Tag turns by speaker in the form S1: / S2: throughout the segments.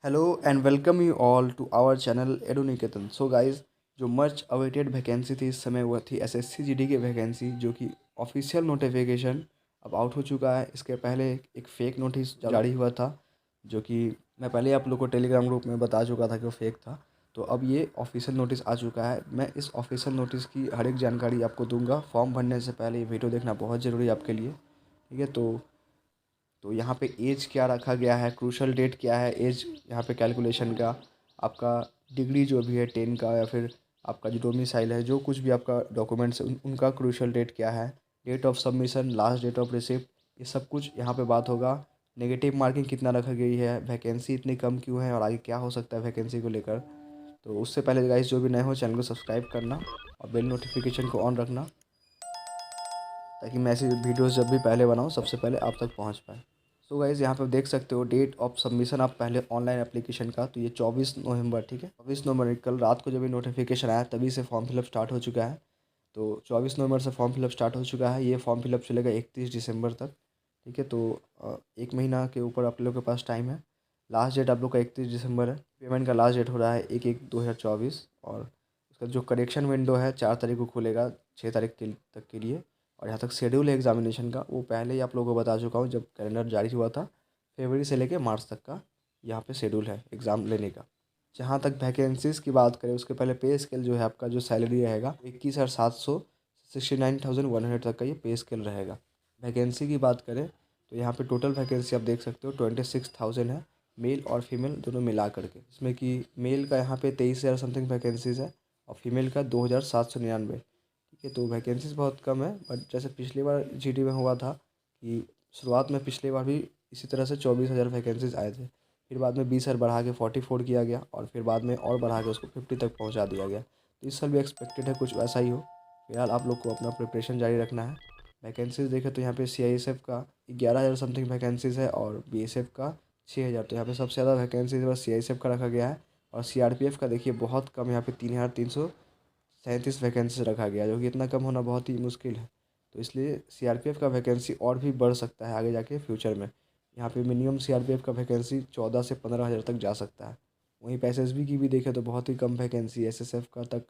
S1: Hello and welcome you all to our channel Eduniketan. So guys, जो much awaited vacancy थी इस समय वह थी एसएससी जीडी की वैकेंसी, जो कि ऑफिशियल नोटिफिकेशन अब आउट हो चुका है। इसके पहले एक फ़ेक नोटिस जारी हुआ था, जो कि मैं पहले आप लोग को टेलीग्राम ग्रुप में बता चुका था कि वो फेक था। तो अब ये ऑफिशियल नोटिस आ चुका है। मैं इस ऑफिशियल नोटिस की हर एक जानकारी आपको दूंगा। फॉर्म भरने से पहले ये वीडियो देखना बहुत ज़रूरी है आपके लिए, ठीक है। तो यहाँ पे एज क्या रखा गया है, क्रूशल डेट क्या है एज यहाँ पे कैलकुलेशन का, आपका डिग्री जो भी है 10 का, या फिर आपका जो डोमिसाइल है, जो कुछ भी आपका डॉक्यूमेंट्स है उनका क्रूशल डेट क्या है, date of submission, last date of receipt, ये सब कुछ यहाँ पे बात होगा। नेगेटिव मार्किंग कितना रखा गई है, वैकेंसी इतनी कम क्यों है और आगे क्या हो सकता है वैकेंसी को लेकर। तो उससे पहले गाइस, जो भी नए हो चैनल को सब्सक्राइब करना और बेल नोटिफिकेशन को ऑन रखना, ताकि मैं ऐसी वीडियोस जब भी पहले बनाऊँ सबसे पहले आप तक पहुँच पाए। सो गाइज़, यहाँ पे देख सकते हो डेट ऑफ सबमिशन आप पहले ऑनलाइन एप्लीकेशन का, तो ये 24 नवंबर, ठीक है। 24 नवंबर कल रात को जब ये नोटिफिकेशन आया तभी से फॉर्म फिलअप स्टार्ट हो चुका है। तो 24 नवंबर से फॉर्म फिलअप स्टार्ट हो चुका है। ये फॉर्म फिलअप चलेगा 31 दिसंबर तक, ठीक है। तो एक महीना के ऊपर आप लोग के पास टाइम है। लास्ट डेट आप लोग का 31 दिसंबर है। पेमेंट का लास्ट डेट हो रहा है 1/1/2024। और उसका जो करेक्शन विंडो है 4 तारीख को खुलेगा, 6 तारीख के तक के लिए। और यहाँ तक शेड्यूल है एग्जामिनेशन का, वो पहले ही आप लोगों को बता चुका हूँ जब कैलेंडर जारी हुआ था। फरवरी से लेके मार्च तक का यहाँ पे शेड्यूल है एग्ज़ाम लेने का। जहाँ तक वैकेंसीज़ की बात करें, उसके पहले पे स्केल जो है आपका, जो सैलरी रहेगा 21,700 69,100 तक का ये पे स्केल रहेगा। वैकेंसी की बात करें तो यहाँ पे टोटल वैकेंसी आप देख सकते हो 26,000 है, मेल और फीमेल दोनों मिला करके। इसमें कि मेल का यहाँ पे 23,000 समथिंग वैकेंसीज़ है और फीमेल का 2,799, ठीक है। तो वैकेंसीज़ बहुत कम है, बट जैसे पिछली बार जीडी में हुआ था कि शुरुआत में पिछली बार भी इसी तरह से 24,000 वैकेंसीज़ आए थे। फिर बाद में 20,000 बढ़ा के 44 किया गया और फिर बाद में और बढ़ा के उसको 50 तक पहुंचा दिया गया। तो इस साल भी एक्सपेक्टेड है कुछ वैसा ही हो। फिलहाल आप लोग को अपना प्रिपरेशन जारी रखना है। वैकेंसीज़ देखें तो यहाँ पे सीआईएसएफ का 11,000 समथिंग वैकेंसीज़ है और बीएसएफ का 6,000। तो यहाँ पे सबसे ज़्यादा वैकेंसीज बस सीआईएसएफ का रखा गया है। और सीआरपीएफ का देखिए बहुत कम, यहाँ पे 3,337 वैकेंसी रखा गया है, जो कि इतना कम होना बहुत ही मुश्किल है। तो इसलिए सीआरपीएफ का वैकेंसी और भी बढ़ सकता है आगे जाके फ्यूचर में। यहाँ पे मिनिमम सीआरपीएफ का वैकेंसी 14 से 15,000 तक जा सकता है। वहीं पे एसएसबी की भी देखें तो बहुत ही कम वैकेंसी, एसएसएफ का तक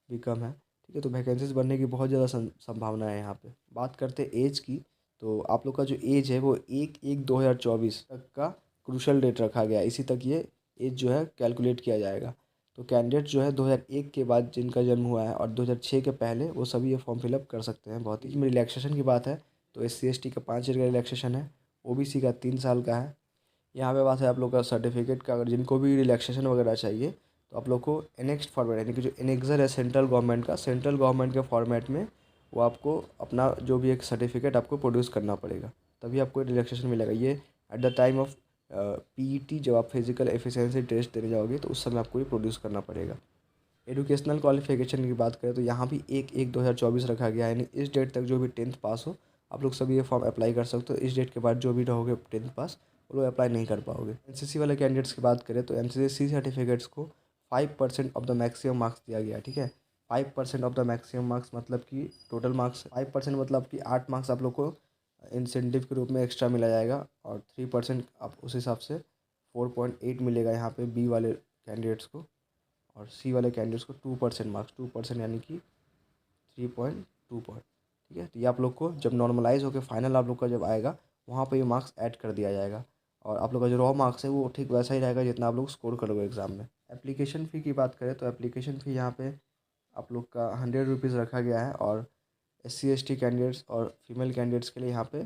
S1: भी कम है, ठीक है। तो वैकेंसीज बढ़ने की बहुत ज़्यादा संभावना है यहाँ पे। बात करते एज की, तो आप लोग का जो एज है वो 1/1/2024 तक का क्रूशल डेट रखा गया है। इसी तक ये एज जो है कैलकुलेट किया जाएगा। तो कैंडिडेट जो है 2001 के बाद जिनका जन्म हुआ है और 2006 के पहले, वो सभी ये फॉर्म फिलअप कर सकते हैं। बहुत ही में रिलैक्सेशन की बात है तो SC ST का 5 ईयर का रिलैक्सेशन है, OBC का 3 साल का है। यहाँ पे बात है आप लोग का सर्टिफिकेट का, अगर जिनको भी रिलैक्सेशन वगैरह चाहिए तो आप लोग को एनेक्स्ट फॉर्मेट, यानी कि जो एनेक्सर है सेंट्रल गवर्नमेंट का, सेंट्रल गवर्नमेंट के फॉर्मेट में वो आपको अपना जो भी एक सर्टिफिकेट आपको प्रोड्यूस करना पड़ेगा, तभी आपको रिलैक्सेशन मिलेगा। ये at the time of PET, जब आप फिजिकल एफिशिएंसी टेस्ट देने जाओगे तो उस समय आपको ये प्रोड्यूस करना पड़ेगा। एजुकेशनल क्वालिफिकेशन की बात करें तो यहाँ भी 1/1/2024 रखा गया है, यानी इस डेट तक जो भी 10th पास हो आप लोग सभी ये फॉर्म अप्लाई कर सकते हो। इस डेट के बाद जो भी रहोगे 10th पास, वो लोग अप्लाई नहीं कर पाओगे। एनसीसी वाले कैंडिडेट्स की बात करें तो एनसीसी सर्टिफिकेट्स को 5% ऑफ द मैक्सिमम मार्क्स दिया गया है, ठीक है। 5% ऑफ द मैक्सिमम मार्क्स मतलब कि टोटल मार्क्स 5% मतलब कि 8 मार्क्स आप लोग को इंसेंटिव के रूप में एक्स्ट्रा मिला जाएगा और 3% आप उस हिसाब से 4.8 मिलेगा यहाँ पे बी वाले कैंडिडेट्स को। और सी वाले कैंडिडेट्स को 2% मार्क्स, 2% यानी कि 3.2 पॉइंट, ठीक है। तो ये आप लोग को जब नॉर्मलाइज होकर फाइनल आप लोग का जब आएगा, वहाँ पे ये मार्क्स ऐड कर दिया जाएगा। और आप लोग का जो रॉ मार्क्स है वो ठीक वैसा ही रहेगा जितना आप लोग स्कोर करोगे एग्ज़ाम में। एप्लीकेशन फ़ी की बात करें तो एप्लीकेशन फ़ी यहाँ पे आप लोग का 100 रुपीज़ रखा गया है। और SC ST कैंडिडेट्स और फीमेल कैंडिडेट्स के लिए यहाँ पे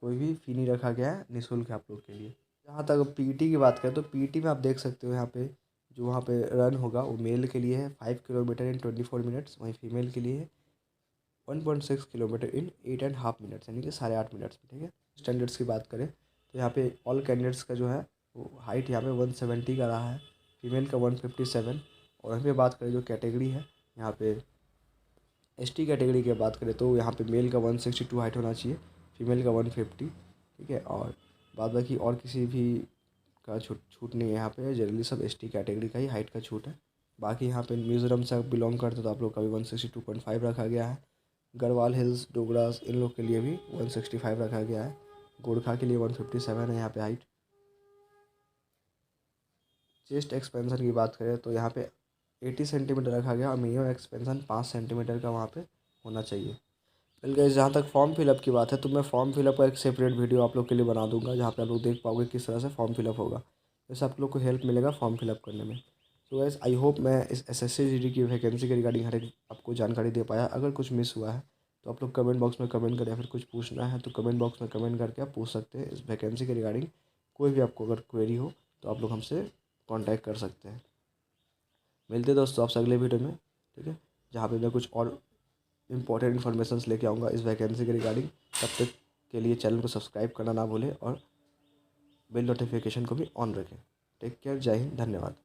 S1: कोई भी फ़ी नहीं रखा गया है, निःशुल्क है आप लोग के लिए। जहाँ तक पीटी की बात करें तो पीटी में आप देख सकते हो यहाँ पे जो वहाँ पे रन होगा वो मेल के लिए है 5 किलोमीटर इन 24 मिनट्स, वहीं फीमेल के लिए है 1.6 किलोमीटर इन 8.5 मिनट्स, यानी कि 8.5 मिनट्स में, ठीक है। स्टैंडर्ड्स की बात करें तो यहाँ पे ऑल कैंडिडेट्स का जो है वो हाइट यहाँ पे 170 का रहा है, फीमेल का 157। और यहाँ पे बात करें जो कैटेगरी है, यहाँ पे ST कैटेगरी की बात करें तो यहाँ पे मेल का 162 हाइट होना चाहिए, फीमेल का 150, ठीक है। और बाद बाकी और किसी भी का छूट छूट नहीं है यहाँ पे, जनरली सब ST कैटेगरी का ही हाइट का छूट है। बाकी यहाँ पे मिज़ोरम से आप बिलोंग करते हो तो आप लोग का भी 162.5 रखा गया है। गढ़वाल हिल्स, डोगरास, इन लोग के लिए भी 165 रखा गया है। गोरखा के लिए 157 है यहाँ पे हाइट। चेस्ट एक्सपेंशन की बात करें तो यहाँ पे 80 सेंटीमीटर रखा गया और मिनिमम एक्सपेंशन 5 सेंटीमीटर का वहाँ पे होना चाहिए। वेल गाइस, जहाँ तक फॉर्म फिलअप की बात है तो मैं फॉर्म फिलअप का एक सेपरेट वीडियो आप लोग के लिए बना दूंगा, जहाँ पे आप लोग देख पाओगे किस तरह से फॉर्म फिलअप होगा। वैसे आप लोग को हेल्प मिलेगा फॉर्म फिलअप करने में। तो गाइस, आई होप मैं इस एसएससी जीडी की वैकेंसी के रिगार्डिंग हर एक आपको जानकारी दे पाया। अगर कुछ मिस हुआ है तो आप लोग कमेंट बॉक्स में कमेंट करें, या फिर कुछ पूछना है तो कमेंट बॉक्स में कमेंट करके आप पूछ सकते हैं इस वैकेंसी के रिगार्डिंग। कोई भी आपको अगर क्वेरी हो तो आप लोग हमसे कांटेक्ट कर सकते हैं। मिलते हैं दोस्तों आपसे अगले वीडियो में, ठीक है, जहाँ पे मैं कुछ और इंपॉर्टेंट इन्फॉर्मेशन लेके आऊँगा इस वैकेंसी के रिगार्डिंग। तब तक के लिए चैनल को सब्सक्राइब करना ना भूलें और बेल नोटिफिकेशन को भी ऑन रखें। टेक केयर, जय हिंद, धन्यवाद।